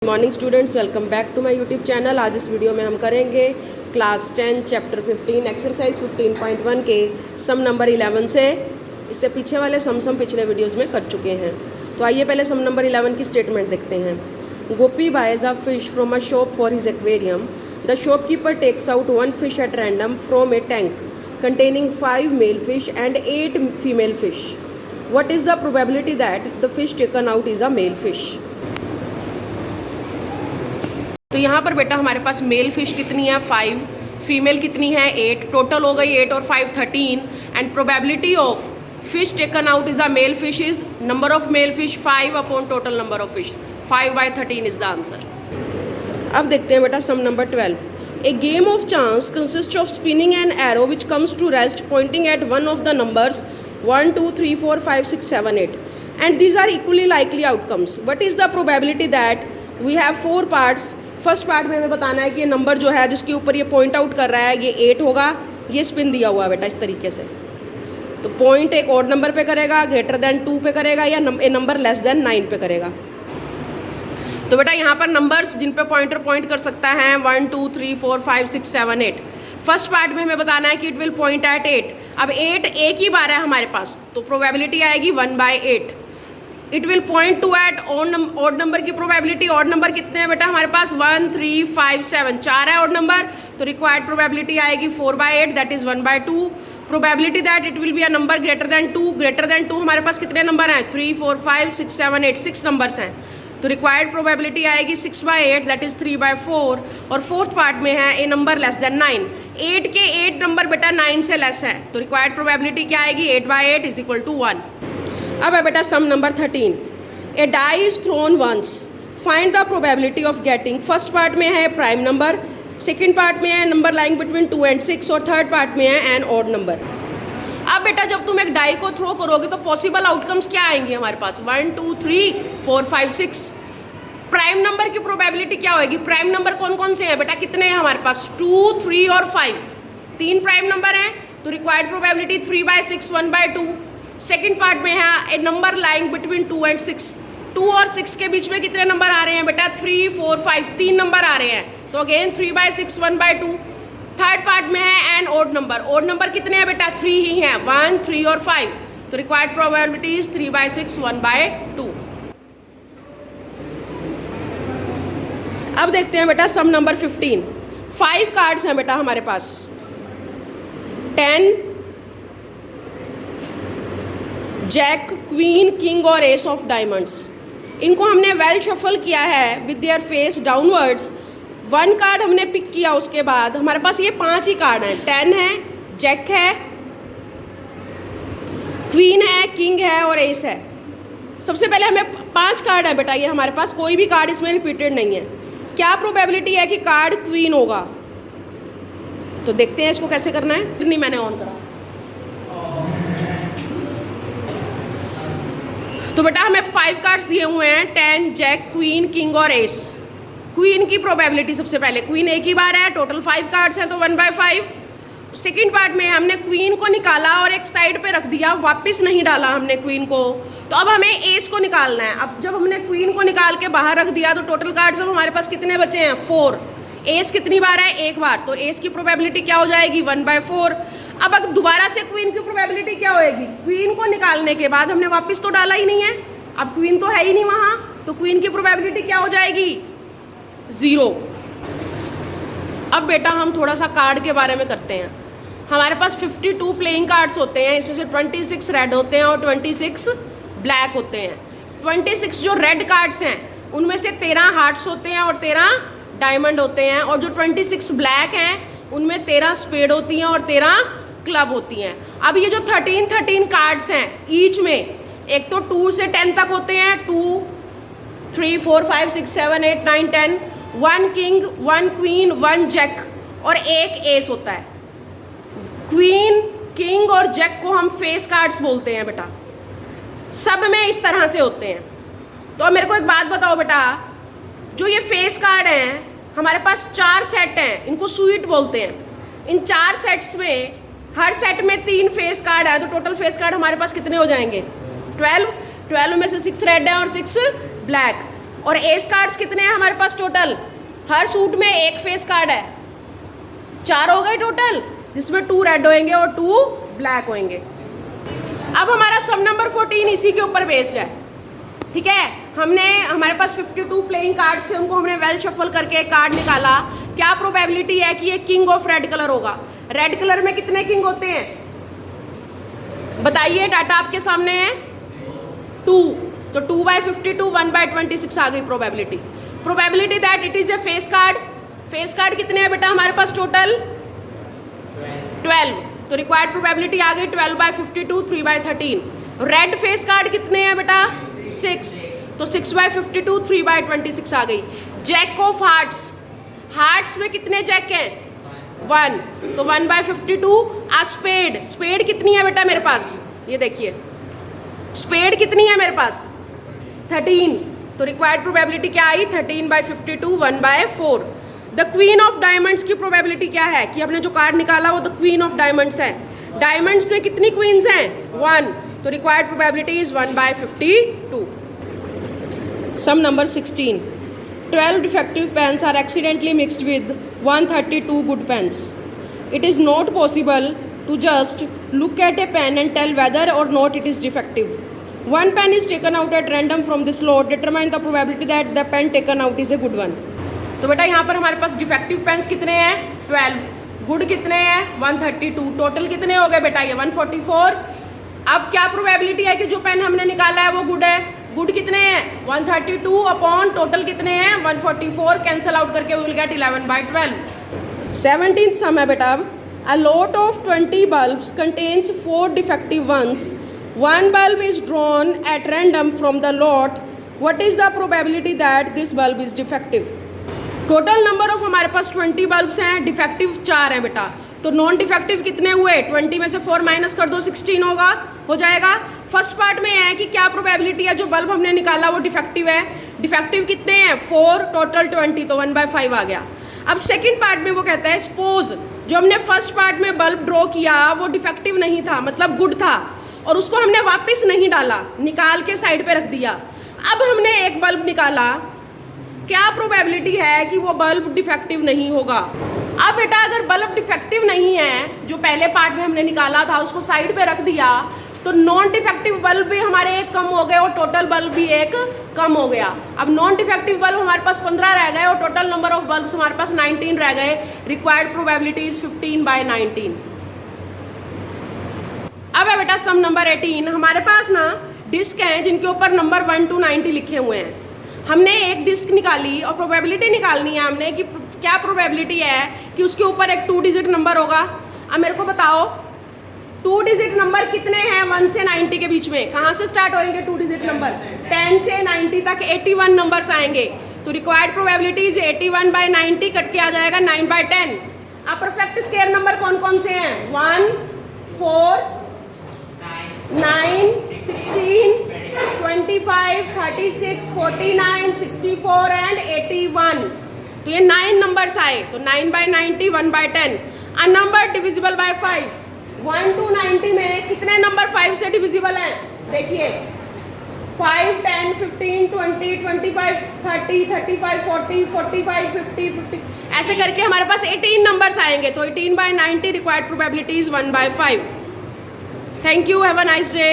Morning students, welcome back to my YouTube channel. आज इस video में हम करेंगे क्लास 10 चैप्टर 15 एक्सरसाइज 15.1 के सम नंबर 11 से। इससे पीछे वाले सम पिछले वीडियोस में कर चुके हैं। तो आइए पहले सम नंबर 11 की स्टेटमेंट देखते हैं। Gopi buys a fish from a shop for his aquarium. The shopkeeper takes out 1 fish at random from a tank containing 5 male fish and 8 female fish. What is the probability that the fish taken out is a male fish? तो यहाँ पर बेटा हमारे पास mail fish कितनी है 5, female कितनी है 8, total हो गई 8 और 5 13 and probability of fish taken out is the male fish is number of male fish 5 upon total number of fish 5/13 is the answer. अब देखते हैं बेटा sum number 12। A game of chance consists of spinning an arrow which comes to rest pointing at one of the numbers 1, 2, 3, 4, 5, 6, 7, 8 and these are equally likely outcomes. What is the probability that we have 4 parts? First part में हमें बताना है कि ये number जो है जिसके ऊपर ये पॉइंट आउट कर रहा है ये 8 होगा। ये स्पिन दिया हुआ है बेटा इस तरीके से। तो पॉइंट एक ऑड नंबर पे करेगा, ग्रेटर देन 2 पे करेगा या नंबर लेस देन 9 पे करेगा। तो बेटा यहाँ पर नंबर्स जिन पे पॉइंटर पॉइंट कर सकता है 1, 2, 3, 4, 5, 6, 7, 8। फर्स्ट पार्ट में हमें बताना है कि इट विल पॉइंट एट 8। अब 8 एक ही बार है हमारे पास तो प्रोबेबिलिटी आएगी 1/8। It will point to eight odd number की प्रोबेबिलिटी। ऑड नंबर कितने हैं बेटा हमारे पास 1, 3, 5, 7 4 है ऑड नंबर तो रिक्वायर्ड प्रोबेबिलिटी आएगी 4/8 that is 1/2। Probability that it will be a number greater than 2। Greater than 2 हमारे पास कितने नंबर हैं 3, 4, 5, 6, 7, 8 6 नंबर्स हैं तो रिक्वायर्ड प्रोबेबिलिटी आएगी 6/8 दैट इज 3/4। और फोर्थ पार्ट में है ए नंबर लेस देन 9। 8 के 8 नंबर बेटा 9 से लेस है तो रिक्वायर्ड प्रोबेबिलिटी क्या आएगी 8/8 इज इक्वल टू 1। अब है बेटा sum number 13। A die is thrown once find the probability of getting. First part में है प्राइम नंबर, सेकेंड पार्ट में है नंबर लाइंग बिटवीन 2 and 6 और थर्ड पार्ट में है एन ऑड नंबर। अब बेटा जब तुम एक डाई को थ्रो करोगे तो पॉसिबल आउटकम्स क्या आएंगे हमारे पास 1, 2, 3, 4, 5, 6। प्राइम नंबर की प्रोबेबिलिटी क्या होगी? प्राइम नंबर कौन कौन से हैं बेटा कितने हैं हमारे पास 2, 3 और 5। 3 प्राइम नंबर हैं तो रिक्वायर्ड प्रोबेबिलिटी 3/6 1/2। सेकेंड पार्ट में है ए नंबर लाइंग बिटवीन 2 and 6। 2 और 6 के बीच में कितने नंबर आ रहे हैं बेटा 3, 4, 5 3 नंबर आ रहे हैं तो अगेन 3/6 1/2। थर्ड पार्ट में है an odd number. Odd number कितने हैं बेटा 3 ही हैं 1, 3 और 5 तो रिक्वायर्ड प्रोबेबिलिटी इज 3/6 1/2। अब देखते हैं बेटा सम नंबर 15। 5 कार्ड्स हैं बेटा हमारे पास 10 जैक, क्वीन, किंग और एस ऑफ डायमंड्स। इनको हमने वेल शफल किया है with their face downwards. 1 card हमने पिक किया उसके बाद हमारे पास ये 5 ही कार्ड हैं 10 है, जैक है, क्वीन है, किंग है और एस है। सबसे पहले हमें 5 कार्ड है बेटा ये हमारे पास, कोई भी कार्ड इसमें रिपीटेड नहीं है। क्या प्रोबेबिलिटी है कि कार्ड क्वीन होगा? तो देखते हैं इसको कैसे करना है। नहीं मैंने ऑन करा तो बेटा हमें 5 कार्ड्स दिए हुए हैं 10 जैक, क्वीन, किंग और एस। क्वीन की प्रोबेबिलिटी सबसे पहले क्वीन एक ही बार है, टोटल 5 कार्ड्स हैं तो 1/5। सेकेंड पार्ट में हमने क्वीन को निकाला और एक साइड पे रख दिया, वापस नहीं डाला हमने क्वीन को। तो अब हमें एस को निकालना है। अब जब हमने क्वीन को निकाल के बाहर रख दिया तो टोटल कार्ड्स अब हमारे पास कितने बचे हैं 4। एस कितनी बार है एक बार तो एस की प्रोबेबिलिटी क्या हो जाएगी 1/4। अब अगर दोबारा से क्वीन की प्रोबेबिलिटी क्या होएगी? क्वीन को निकालने के बाद हमने वापस तो डाला ही नहीं है, अब क्वीन तो है ही नहीं वहाँ तो क्वीन की प्रोबेबिलिटी क्या हो जाएगी 0। अब बेटा हम थोड़ा सा कार्ड के बारे में करते हैं। हमारे पास 52 प्लेइंग कार्ड्स होते हैं, इसमें से 26 रेड होते हैं और 26 ब्लैक होते हैं। 26 जो रेड कार्ड्स हैं उनमें से 13 हार्ट्स होते हैं और 13 डायमंड होते हैं और जो 26 ब्लैक हैं उनमें 13 स्पेड होती हैं और 13 क्लब होती हैं। अब ये जो 13 कार्ड्स हैं ईच में एक तो 2 से 10 तक होते हैं 2, 3, 4, 5, 6, 7, 8, 9, 10। 1 किंग, 1 क्वीन, 1 जैक और एक एस होता है। क्वीन, किंग और जैक को हम फेस कार्ड्स बोलते हैं बेटा, सब में इस तरह से होते हैं। तो अब मेरे को एक बात बताओ बेटा, जो ये फेस कार्ड हैं हमारे पास 4 सेट हैं, इनको स्वीट बोलते हैं। इन 4 सेट्स में हर सेट में 3 फेस कार्ड है तो टोटल फेस कार्ड हमारे पास कितने हो जाएंगे 12। 12 में से 6 रेड है और 6 ब्लैक। और एस कार्ड्स कितने हैं हमारे पास टोटल? हर सूट में एक फेस कार्ड है, 4 हो गए टोटल, जिसमें 2 रेड होंगे और 2 ब्लैक होंगे। अब हमारा सम नंबर 14 इसी के ऊपर बेस्ड है, ठीक है। हमारे पास 52 प्लेइंग कार्ड्स थे, उनको हमने वेल शफल करके कार्ड निकाला। क्या प्रोबेबिलिटी है कि ये किंग ऑफ रेड कलर होगा? रेड कलर में कितने किंग होते हैं बताइए, डाटा आपके सामने है 2, तो 2/52 1/26 आ गई probability. Probability that it is a face card. Face card कितने हैं बेटा हमारे पास टोटल? 12, तो रिक्वायर्ड प्रोबेबिलिटी आ गई 12/52 3/13। रेड फेस कार्ड कितने हैं बेटा? 6, तो 6/52 3/26 आ गई। जैक ऑफ हार्ट्स, हार्ट्स में कितने जैक हैं? 1, तो 1/52। स्पेड, स्पेड कितनी है बेटा मेरे पास? ये देखिए स्पेड कितनी है मेरे पास? 13, तो रिक्वायर्ड प्रोबेबिलिटी क्या आई? 13/52 1/4। द क्वीन ऑफ डायमंड्स की प्रोबेबिलिटी क्या है कि हमने जो कार्ड निकाला वो द क्वीन ऑफ डायमंड्स है। डायमंड्स में कितनी क्वींस हैं? 1, तो required probability is 1/52। Sum number 16, 12 defective pens are accidentally mixed with 132 good pens. It is not possible to just look at a pen and tell whether or not it is defective. One pen is taken out at random from this lot. Determine the probability that the pen taken out is a good one. तो बेटा यहाँ पर हमारे पास defective pens कितने हैं? 12, good कितने हैं? 132, total कितने हो गए बेटा? ये 144। अब क्या प्रोबेबिलिटी है कि जो पेन हमने निकाला है वो गुड है? गुड कितने हैं? 132 अपॉन टोटल कितने हैं? 144, कैंसल आउट करके we will get 11/12। 17th सम है बेटा। A lot of 20 bulbs contains 4 defective ones. One bulb is drawn at random from the lot. What is the probability that this bulb is defective? Total number of हमारे पास 20 bulbs हैं, defective 4 हैं बेटा। तो non defective कितने हुए? 20 में से 4 minus कर दो, 16 होगा, हो जाएगा। फर्स्ट पार्ट में है कि क्या प्रोबेबिलिटी है जो बल्ब हमने निकाला वो डिफेक्टिव है। डिफेक्टिव कितने हैं? 4, टोटल 20, तो 1/5 आ गया। अब सेकंड पार्ट में वो कहता है सपोज जो हमने फर्स्ट पार्ट में बल्ब ड्रॉ किया वो डिफेक्टिव नहीं था, मतलब गुड था, और उसको हमने वापस नहीं डाला, निकाल के साइड पे रख दिया। अब हमने एक बल्ब निकाला, क्या प्रोबेबिलिटी है कि वो बल्ब डिफेक्टिव नहीं होगा? अब बेटा अगर बल्ब डिफेक्टिव नहीं है, जो पहले पार्ट में हमने निकाला था उसको साइड पे रख दिया, तो नॉन डिफेक्टिव बल्ब भी हमारे एक कम हो गए और टोटल बल्ब भी एक कम हो गया। अब नॉन डिफेक्टिव बल्ब हमारे पास 15 रह गए और टोटल नंबर ऑफ बल्ब्स हमारे पास 19 रह गए। Required probability is 15/19। अब है बेटा सम नंबर 18। हमारे पास ना डिस्क हैं जिनके ऊपर नंबर 1 to 90 लिखे हुए हैं। हमने एक डिस्क निकाली और प्रोबेबिलिटी निकालनी है हमने कि क्या प्रोबेबिलिटी है कि उसके ऊपर एक 2 डिजिट नंबर होगा। अब मेरे को बताओ 2 डिजिट नंबर कितने हैं 1 से 90 के बीच में? कहाँ से स्टार्ट होंगे 2 डिजिट नंबर? 10 से 90 तक 81 नंबर्स आएंगे। तो रिक्वायर्ड प्रोबेबिलिटी इज 81/90, कट के आ जाएगा 9/10। अब परफेक्ट स्क्वायर नंबर कौन कौन से हैं? 1, 4, 9, 16, 25, 36, 49, 64 एंड 81। तो ये 9 नंबर्स आए, तो 9/90, 1/10। A number divisible by 5, 1 to 90 में कितने नंबर 5 से डिविजिबल हैं? देखिए 5, 10, 15, 20, 25, 30, 35, 40, 45, 50, 50, ऐसे करके हमारे पास 18 नंबर्स आएंगे। तो 18/90 required probability is 1/5। Thank you, have a nice day.